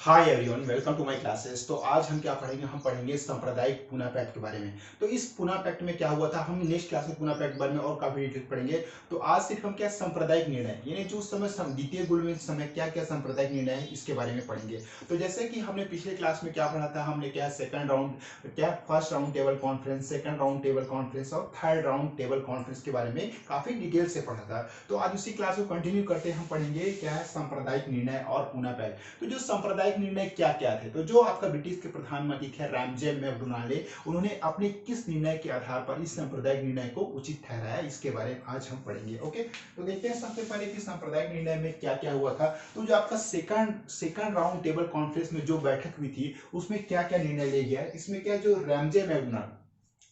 Hi everyone, welcome to my classes. तो आज हम क्या पढ़ेंगे? हम पढ़ेंगे सांप्रदायिक पुना पैक्ट के बारे में। तो इस पुना पैक्ट में क्या हुआ था, हम नेक्स्ट क्लास में पुना पैक्ट के बारे में और काफी डिटेल पढ़ेंगे। तो आज सिर्फ हम क्या सांप्रदायिक निर्णय, यानी जो उस समय द्वितीय गुण में समय क्या क्या सांप्रदायिक निर्णय है इसके बारे में पढ़ेंगे। तो जैसे कि हमने पिछले क्लास में क्या पढ़ा था, हमने क्या सेकंड राउंड, क्या first round table conference, second round table conference और थर्ड राउंड टेबल कॉन्फ्रेंस के बारे में काफी डिटेल से पढ़ा था। तो आज उसी क्लास को कंटिन्यू करते हम पढ़ेंगे क्या है सांप्रदायिक निर्णय और पुना पैक्ट। तो जो सांप्रदायिक निर्णय क्या क्या थे, तो जो आपका ब्रिटिश के प्रधानमंत्री थे रैमजे मैकडोनाल्ड, उन्होंने अपने किस निर्णय के आधार पर इस सांप्रदायिक निर्णय को उचित ठहराया, इसके बारे में आज हम पढ़ेंगे। ओके, तो देखते हैं सबसे पहले कि सांप्रदायिक निर्णय में क्या क्या हुआ था। तो जो आपका सेकंड राउंड टेबल कॉन्फ्रेंस में जो बैठक हुई थी उसमें क्या क्या निर्णय ले गया, इसमें क्या जो रैमजे मैकडोनाल्ड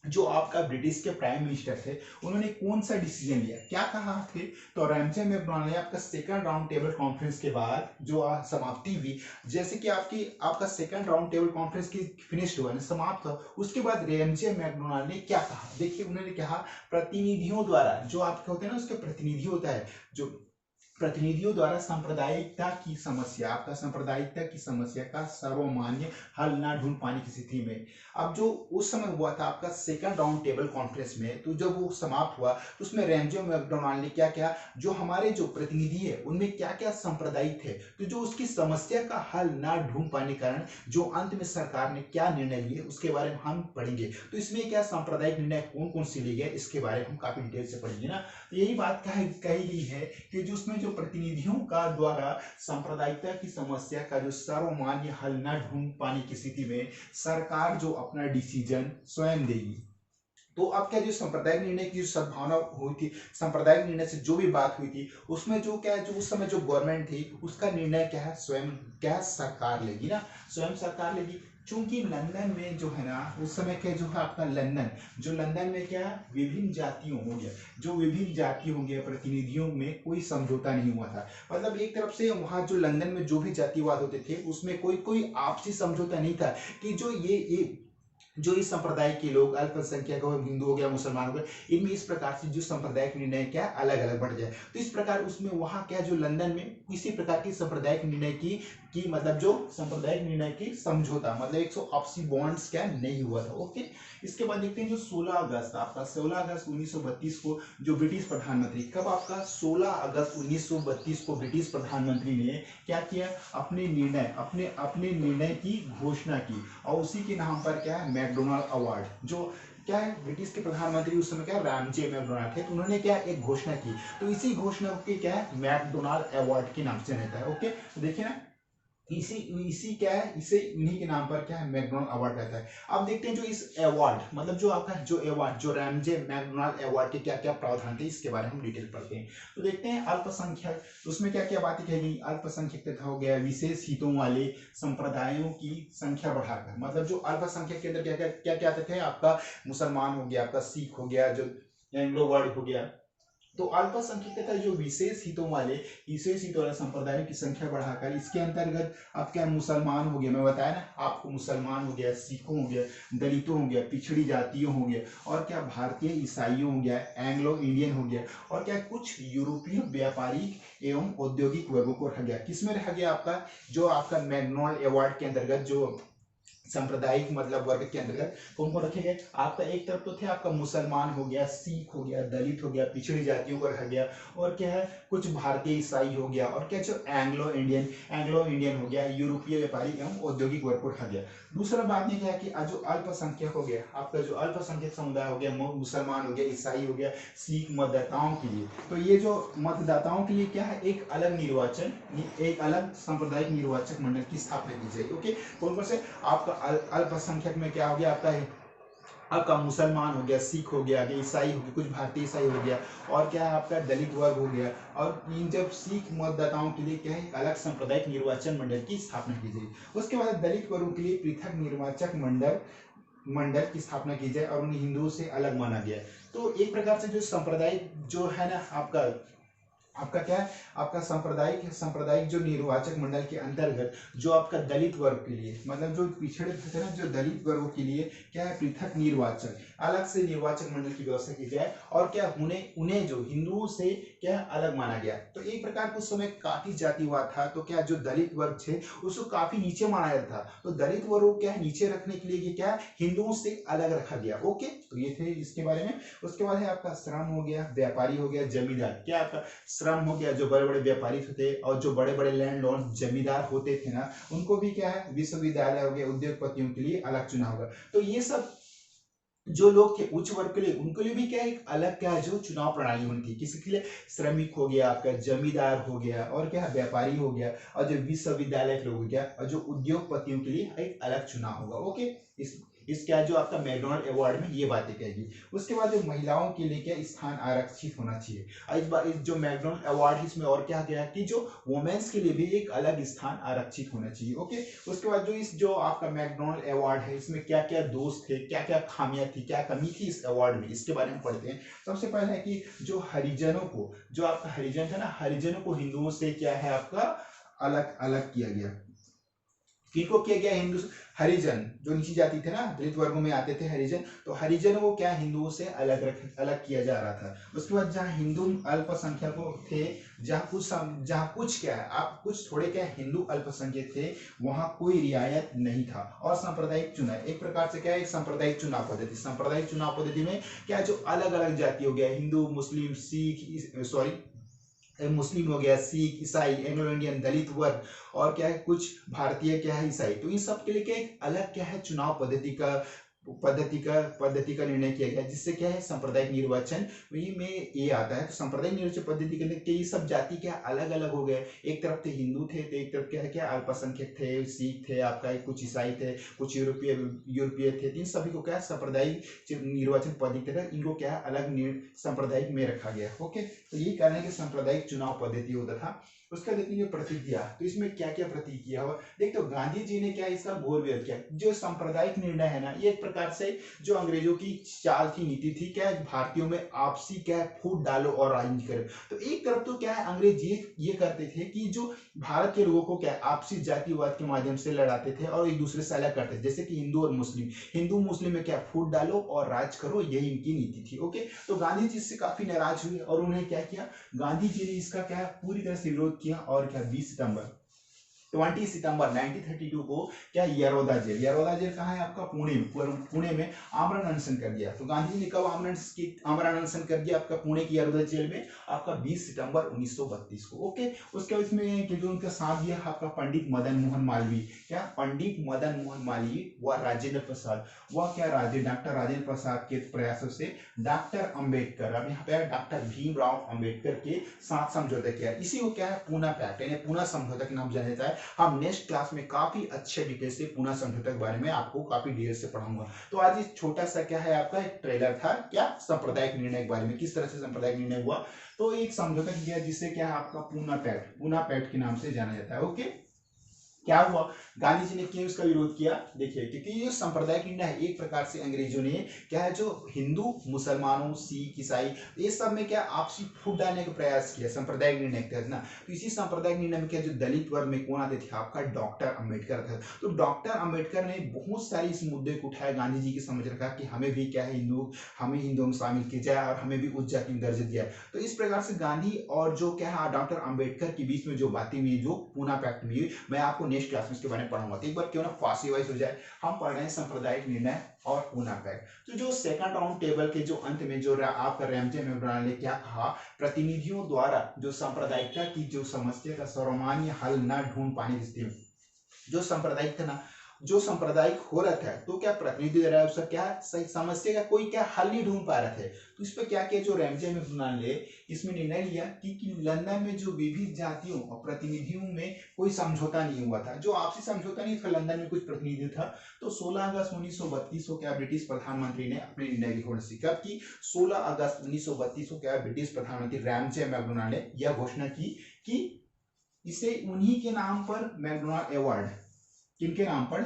जो आपका ब्रिटिश के प्राइम मिनिस्टर थे, उन्होंने कौन सा डिसीजन लिया, क्या कहा थे। तो रैमजे मैकडोनाल्ड ने आपका सेकंड राउंड टेबल कॉन्फ्रेंस के बाद जो समाप्ति हुई, जैसे कि आपका सेकंड राउंड टेबल कॉन्फ्रेंस की फिनिश हुआ, समाप्त हुआ, उसके बाद रैमजे मैकडोनाल्ड ने क्या कहा। देखिए, उन्होंने कहा प्रतिनिधियों द्वारा, जो आपके होते हैं ना उसके प्रतिनिधि होता है, जो प्रतिनिधियों द्वारा सांप्रदायिकता की समस्या, आपका सांप्रदायिकता की समस्या का सर्वमान्य हल ना ढूंढ पाने की स्थिति में, अब जो उस समय हुआ था आपका सेकंड राउंड टेबल कॉन्फ्रेंस में, तो जब वो समाप्त हुआ तो उसमें रैमजे मैकडोनाल्ड ने क्या किया, जो हमारे जो प्रतिनिधि है उनमें क्या क्या सांप्रदायिक थे, तो जो उसकी समस्या का हल ना ढूंढ पाने के कारण जो अंत में सरकार ने क्या निर्णय लिए उसके बारे में हम पढ़ेंगे। तो इसमें क्या सांप्रदायिक निर्णय कौन कौन से लिए गए इसके बारे में हम काफी डिटेल से पढ़ेंगे ना। तो यही बात कही गई है कि जो उसमें जो प्रतिनिधियों का द्वारा सांप्रदायिकता की समस्या का जो सर्वमान्य हल न ढूंढ पाने की स्थिति में सरकार जो अपना डिसीजन स्वयं देगी। तो अब क्या जो सांप्रदायिक निर्णय की जो सद्भावना हुई थी, सांप्रदायिक निर्णय से जो भी बात हुई थी उसमें जो क्या है, जो उस समय जो गवर्नमेंट थी उसका निर्णय क्या है, स्वयं क्या है सरकार लेगी ना, स्वयं सरकार लेगी। चूंकि लंदन में जो है ना उस समय क्या जो है आपका लंदन, जो लंदन में क्या है विभिन्न जातियों हो गया, जो विभिन्न जाति होंगे प्रतिनिधियों में कोई समझौता नहीं हुआ था। मतलब एक तरफ से वहां जो लंदन में जो भी जातिवाद होते थे उसमें कोई कोई आपसी समझौता नहीं था कि जो इस संप्रदाय के लोग अल्पसंख्यक हो, हिंदू हो गया, मुसलमान हो गया, इनमें इस प्रकार से जो सांप्रदायिक निर्णय क्या अलग अलग बढ़ जाए। तो इस प्रकार उसमें वहां क्या जो लंदन में किसी प्रकार की सांप्रदायिक निर्णय की मतलब जो सांप्रदायिक निर्णय की समझौता मतलब 180 बॉन्ड्स क्या नहीं हुआ था। ओके, इसके बाद देखते हैं जो 16 अगस्त, आपका 16 अगस्त 1932 को जो ब्रिटिश प्रधानमंत्री, कब आपका 16 अगस्त 1932 को ब्रिटिश प्रधानमंत्री ने क्या किया, अपने निर्णय की घोषणा की, और उसी के नाम पर क्या है मैकडोनाल्ड अवार्ड, जो क्या है ब्रिटिश के प्रधानमंत्री उस समय क्या रैमजे मैकडोनाल्ड थे, तो उन्होंने क्या एक घोषणा की, तो इसी घोषणा के क्या है मैकडोनाल्ड अवार्ड के नाम से रहता है। ओके, तो देखिए ना, इसी इसी क्या है, इसे इन्हीं के नाम पर क्या है मैकडोनाल्ड अवार्ड रहता है। अब देखते हैं जो इस अवार्ड मतलब जो आपका जो अवार्ड जो रैमजे मैकडोनाल्ड अवार्ड के क्या क्या प्रावधान थे इसके बारे में हम डिटेल पढ़ते हैं। तो देखते हैं अल्पसंख्यक, तो उसमें क्या क्या बातें कही गई, अल्पसंख्यक तथा हो गया विशेष हितों वाले संप्रदायों की संख्या बढ़ाकर, मतलब जो अल्पसंख्यक के अंदर क्या क्या आते थे, आपका मुसलमान हो गया, आपका सिख हो गया, जो एंग्लो वर्ड हो गया, तो अल्पसंख्यक तथा जो विशेष हितों वाले संप्रदायों की संख्या बढ़ाकर इसके अंतर्गत अब क्या मुसलमान हो गया, मैं बताया ना आपको, मुसलमान हो गया, सिखों हो गया, दलितों हो गया, पिछड़ी जातियों हो गया, और क्या भारतीय ईसाइयों हो गया, एंग्लो इंडियन हो गया, और क्या कुछ यूरोपीय व्यापारिक एवं औद्योगिक वर्गों को रखा गया। किसमें रखा गया आपका, जो आपका मैकडोनाल्ड अवार्ड के अंतर्गत जो सांप्रदायिक मतलब वर्ग के अंतर्गत कौन कौन रखे गए, आपका एक तरफ तो थे आपका मुसलमान हो गया, सिख हो गया, दलित हो गया, पिछड़ी जातियों को रखा गया, और क्या है कुछ भारतीय ईसाई हो गया, और क्या जो एंग्लो इंडियन हो गया, यूरोपीय व्यापारी एवं औद्योगिक वर्ग को रखा गया। दूसरा बात ने क्या कि जो अल्पसंख्यक हो गया, आपका जो अल्पसंख्यक समुदाय हो गया, मुसलमान हो गया, ईसाई हो गया, सिख मतदाताओं के लिए, तो ये जो मतदाताओं के लिए क्या है एक अलग सांप्रदायिक निर्वाचक मंडल की स्थापना की जाएगी। ओके, कौन कौन से आपका अल्पसंख्यक में क्या हो गया, आपका मुसलमान हो गया, सिख हो गया, ईसाई हो गया, कुछ भारतीय ईसाई हो गया, और क्या है आपका दलित वर्ग हो गया, और इन जब सिख मतदाताओं के लिए क्या है अलग सांप्रदायिक निर्वाचन मंडल की स्थापना की जाएगी। उसके बाद दलित वर्गों के लिए पृथक निर्वाचक मंडल की स्थापना की जाए और उन्हें हिंदुओं से अलग माना गया। तो एक प्रकार से जो सांप्रदायिक जो है ना आपका आपका क्या है, आपका सांप्रदायिक जो निर्वाचक मंडल के अंतर्गत जो आपका दलित वर्ग के लिए, मतलब जो पिछड़े थे ना, जो दलित वर्गों के लिए क्या है, पृथक निर्वाचन, अलग से निर्वाचक मंडल की व्यवस्था की जाए और क्या उन्हें उन्हें जो हिंदुओं से क्या अलग माना गया। तो एक प्रकार का उस समय काफी जातिवाद था, तो क्या जो दलित वर्ग थे उसको काफी नीचे माना जाता था, तो दलित वर्ग को क्या है नीचे रखने के लिए क्या हिंदुओं से अलग रखा गया। ओके, तो ये थे इसके बारे में। उसके बाद है आपका श्रम हो गया, व्यापारी हो गया, जमींदार। क्या आपका श्रम हो गया, जो बड़े बड़े व्यापारी थे और जो बड़े बड़े लैंड लॉर्ड जमींदार होते थे ना, उनको भी क्या है विश्वविद्यालय हो गया, उद्योगपतियों के लिए अलग चुना होगा। तो ये सब जो लोग थे उच्च वर्ग के लिए, उनके लिए भी क्या एक अलग क्या है जो चुनाव प्रणाली होनी थी। किसी के लिए श्रमिक हो गया, आपका जमींदार हो गया, और क्या व्यापारी हो गया, और जो विश्वविद्यालय के लोग हो गया, और जो उद्योगपतियों के लिए एक अलग चुनाव होगा। ओके, इस क्या जो आपका मैकडॉनल्ड अवार्ड में ये बातें कहेगी। उसके बाद जो महिलाओं के लिए क्या स्थान आरक्षित होना चाहिए। इस बार इस जो मैकडॉनल्ड अवार्ड इसमें और क्या गया कि जो वुमेन्स के लिए भी एक अलग स्थान आरक्षित होना चाहिए। ओके, उसके बाद जो आपका मैकडॉनल्ड अवार्ड है, इसमें क्या क्या दोष थे, क्या क्या खामियां थी, क्या कमी थी इस अवार्ड में, इसके बारे में पढ़ते हैं। सबसे पहले है कि जो हरिजनों को, जो आपका हरिजन था ना, हरिजनों को हिंदुओं से क्या है आपका अलग अलग किया गया। किनको किया गया, हिंदू हरिजन, जो नीची जाति थे ना, दलित वर्गों में आते थे हरिजन, तो हरिजनों को क्या हिंदुओं से अलग किया जा रहा था। उसके बाद जहाँ हिंदू अल्पसंख्यकों थे, जहाँ कुछ क्या है आप कुछ थोड़े क्या हिंदू अल्पसंख्यक थे, वहां कोई रियायत नहीं था। और सांप्रदायिक चुनाव एक प्रकार से क्या है, एक सांप्रदायिक चुनाव पद्धति। सांप्रदायिक चुनाव पद्धति में क्या जो अलग अलग जाति हो गया, हिंदू, मुस्लिम, सिख, सॉरी मुस्लिम हो गया, सिख, ईसाई, एंग्लो इंडियन, दलित वर्ग, और क्या है कुछ भारतीय क्या है ईसाई, तो इन सब के लिए क्या एक अलग क्या है चुनाव पद्धति का निर्णय किया गया, जिससे क्या है सांप्रदायिक निर्वाचन में ये आता है। तो सांप्रदायिक निर्वाचन पद्धति के लिए ये सब जाति क्या अलग अलग हो गए। एक तरफ थे हिंदू थे, तो एक तरफ क्या है क्या अल्पसंख्यक थे, सिख थे, आपका कुछ ईसाई थे, कुछ यूरोपीय थे। इन सभी को क्या सांप्रदायिक निर्वाचन पद्धति था, इनको क्या अलग सांप्रदायिक में रखा गया। ओके, तो ये कारण है कि सांप्रदायिक चुनाव पद्धति होता था। उसका देखेंगे प्रतिज्ञा, तो इसमें क्या क्या प्रतिज्ञा हुआ देखते हो। गांधी जी ने क्या इसका घोर विरोध किया। जो सांप्रदायिक निर्णय है ना, ये एक प्रकार से जो अंग्रेजों की चाल थी, नीति थी, क्या भारतीयों में आपसी क्या फूट डालो और राजनीति करो। तो एक तरफ तो क्या है अंग्रेज ये करते थे कि जो भारत के लोगों को क्या आपसी जातिवाद के माध्यम से लड़ाते थे और एक दूसरे से अलग करते थे, जैसे कि हिंदू मुस्लिम में क्या फूट डालो और राज करो, यही इनकी नीति थी। ओके, तो गांधी जी इससे काफी नाराज हुए और उन्हें क्या किया, गांधी जी ने इसका क्या पूरी तरह से विरोध किया। और क्या 20 सितंबर 1932 को क्या यरोदा जेल कहाँ है आपका, पुणे में आमरण अनशन कर दिया। तो गांधी जी ने कब आमरण अनशन कर दिया आपका पुणे की यरोदा जेल में, आपका 20 सितंबर 1932 को। ओके, उसके बाद इसमें उनका साथ दिया आपका पंडित मदन मोहन मालवीय। क्या पंडित मदन मोहन मालवीय व राजेंद्र प्रसाद, वह क्या डॉक्टर राजेंद्र प्रसाद के प्रयासों से डॉक्टर अंबेडकर, अब यहाँ पे डॉक्टर भीमराव अंबेडकर के साथ समझौता किया। इसी को क्या है पूना पैक्ट यानी पूना समझौता के नाम जाना जाता है। हम नेक्स्ट क्लास में काफी अच्छे डिटेल से पूना समझौता के बारे में आपको काफी डिटेल से पढ़ाऊंगा। तो आज इस छोटा सा क्या है आपका एक ट्रेलर था क्या सांप्रदायिक निर्णय के बारे में, किस तरह से सांप्रदायिक निर्णय हुआ। तो एक समझौता किया जिससे क्या है आपका पूना पैक्ट के नाम से जाना जाता है। ओके, क्या हुआ, गांधी जी ने क्यों इसका विरोध किया, देखिए क्योंकि ये सांप्रदायिक निर्णय है। एक प्रकार से अंग्रेजों ने क्या है जो हिंदू, मुसलमानों, सिख, ईसाई, ये सब में क्या आपसी फूट डालने का प्रयास किया सांप्रदायिक निर्णय के तहत ना। तो इसी सांप्रदायिक निर्णय में क्या जो दलित वर्ग में कौन आते थे आपका डॉक्टर अंबेडकर था। तो डॉक्टर अंबेडकर ने बहुत सारी इस मुद्दे को उठाया, गांधी जी की समझ रखा कि हमें भी क्या है हमें हिंदुओं में शामिल किया जाए और हमें भी उच्च जाति में दर्जा दिया। तो इस प्रकार से गांधी और जो क्या है डॉक्टर अंबेडकर के बीच में जो बातें हुई, जो पूना पैक्ट में हुई, मैं आपको नेक्स्ट क्लास में इसके बारे में पढ़ाऊंगा। तो एक बार क्यों ना फास्ट वाइज हो जाए, हम पढ़ रहे हैं सांप्रदायिक निर्णय और पूना पैक्ट। तो जो सेकंड राउंड टेबल के जो अंत में जो आपका रैमजे मैकडॉनल्ड ने क्या कहा, प्रतिनिधियों द्वारा जो सांप्रदायिकता की जो समस्या का सर्वमान्य हल न ढूंढ पाने की स्थिति में, जो सांप्रदायिक था ना, जो सांप्रदायिक हो रहा था, तो क्या प्रतिनिधि दे रहा है उसका क्या सही समस्या का कोई क्या हल नहीं ढूंढ पा रहे थे। तो इस पर क्या किया जो रैमजे मैकडॉनल्ड ने इसमें निर्णय लिया कि लंदन में जो विविध जातियों और प्रतिनिधियों में कोई समझौता नहीं हुआ था, जो आपसी समझौता नहीं था, लंदन में कुछ प्रतिनिधि था। तो 16 अगस्त 1932 को क्या ब्रिटिश प्रधानमंत्री ने अपने निर्णय की घोषणा की। 16 अगस्त 1932 को क्या ब्रिटिश प्रधानमंत्री रैमजे मैकडॉनल्ड ने यह घोषणा की कि इसे उन्हीं के नाम पर मैकडॉनल्ड अवार्ड, किनके नाम पर,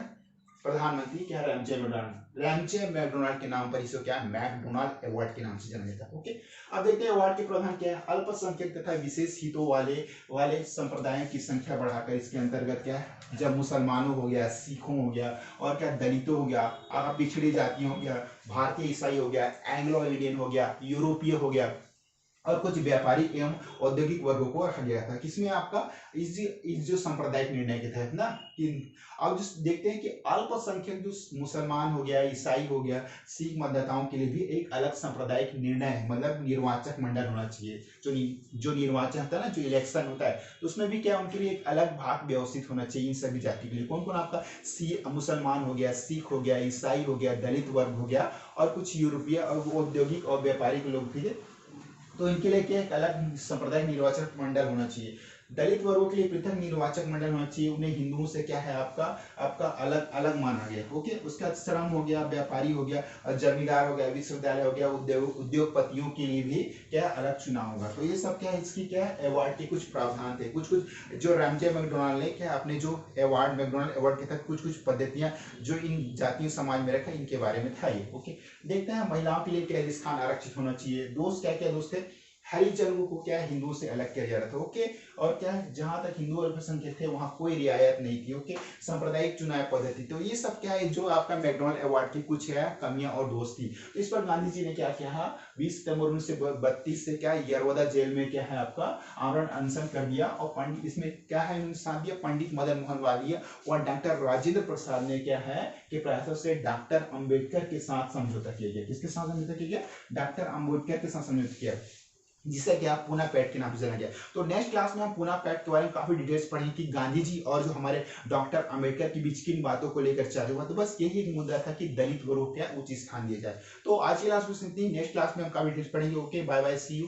प्रधानमंत्री क्या रैमजे मैकडॉनल्ड, रैमजे मैकडोनाल्ड के नाम पर इसे क्या है, मैकडोनाल्ड अवार्ड के नाम से जाना जाता है। ओके, अब देखते हैं अवार्ड के प्रावधान क्या है। अल्पसंख्यक तथा विशेष हितों वाले संप्रदायों की संख्या बढ़ाकर इसके अंतर्गत क्या है, जब मुसलमानों हो गया, सिखों हो गया, और क्या दलितों हो गया, पिछड़ी जातियों हो गया, भारतीय ईसाई हो गया, एंग्लो इंडियन हो गया, यूरोपीय हो गया, और कुछ व्यापारिक एवं औद्योगिक वर्गों को रखा गया था। किसमें आपका, इस जो सांप्रदायिक निर्णय के तहत ना कि अब जो देखते हैं कि अल्पसंख्यक जो मुसलमान हो गया, ईसाई हो गया, सिख मतदाताओं के लिए भी एक अलग सांप्रदायिक निर्णय है, मतलब निर्वाचक मंडल होना चाहिए। जो निर्वाचन होता है ना, जो इलेक्शन होता है, तो उसमें भी क्या उनके लिए एक अलग भाग व्यवस्थित होना चाहिए इन सभी जाति के लिए। कौन कौन आपका, मुसलमान हो गया, सिख हो गया, ईसाई हो गया, दलित वर्ग हो गया, और कुछ यूरोपीय और औद्योगिक और व्यापारिक लोग थे, तो इनके लिए क्या एक अलग सांप्रदायिक निर्वाचक मंडल होना चाहिए। दलित वर्गों के लिए पृथक निर्वाचक मंडल होना चाहिए। उन्हें हिंदुओं से क्या है, आपका आपका अलग अलग माना गया। ओके, उसका श्रम हो गया, व्यापारी हो गया, और जमींदार हो गया, विश्वविद्यालय हो गया, उद्योगपतियों के लिए भी क्या अलग चुनाव होगा। तो ये सब क्या है, इसकी क्या है, अवार्ड के कुछ प्रावधान थे। कुछ जो रैमजे मैकडोनाल्ड ने क्या अपने जो अवार्ड, मैकडोनाल्ड अवार्ड के तहत कुछ पद्धतियां जो इन जातीय समाज में रखा, इनके बारे में था ये। ओके, देखते हैं महिलाओं के लिए क्या स्थान आरक्षित होना चाहिए। दोस्त क्या क्या दोस्त थे, हरिजनों को क्या हिंदुओं से अलग किया जा रहा था। ओके, और क्या है, जहां तक हिंदू अल्पसंख्यक थे वहां कोई रियायत नहीं थी। ओके, सांप्रदायिक चुनाव पद्धति। तो ये सब क्या है, जो आपका मैकडोनाल्ड अवार्ड की कुछ है कमियां और दोष थी। तो इस पर गांधी जी ने क्या किया, 20 सितंबर 1932 से क्या यरवदा जेल में क्या है आपका आमरण अनशन कर दिया। और पंडित इसमें क्या है साथ दिया, पंडित मदन मोहन मालवीय और डॉक्टर राजेंद्र प्रसाद ने क्या है कि प्रयासों से डॉक्टर अंबेडकर के साथ समझौता किया गया। किसके साथ समझौता किया गया, डॉक्टर अंबेडकर के साथ समझौता किया, जिसे क्या पूना पैक्ट के नाम से जाना गया। तो नेक्स्ट क्लास में हम पूना पैक्ट के बारे में काफी डिटेल्स पढ़ेंगे कि गांधी जी और जो हमारे डॉक्टर अंबेडकर के बीच किन बातों को लेकर चर्चा हुआ। तो बस यही एक मुद्दा था कि दलित वर्ग को क्या उचित स्थान दिया जाए। तो आज की क्लास में इतनी, नेक्स्ट क्लास में हम काफी डिटेल्स पढ़ेंगे। Okay, bye bye, see you.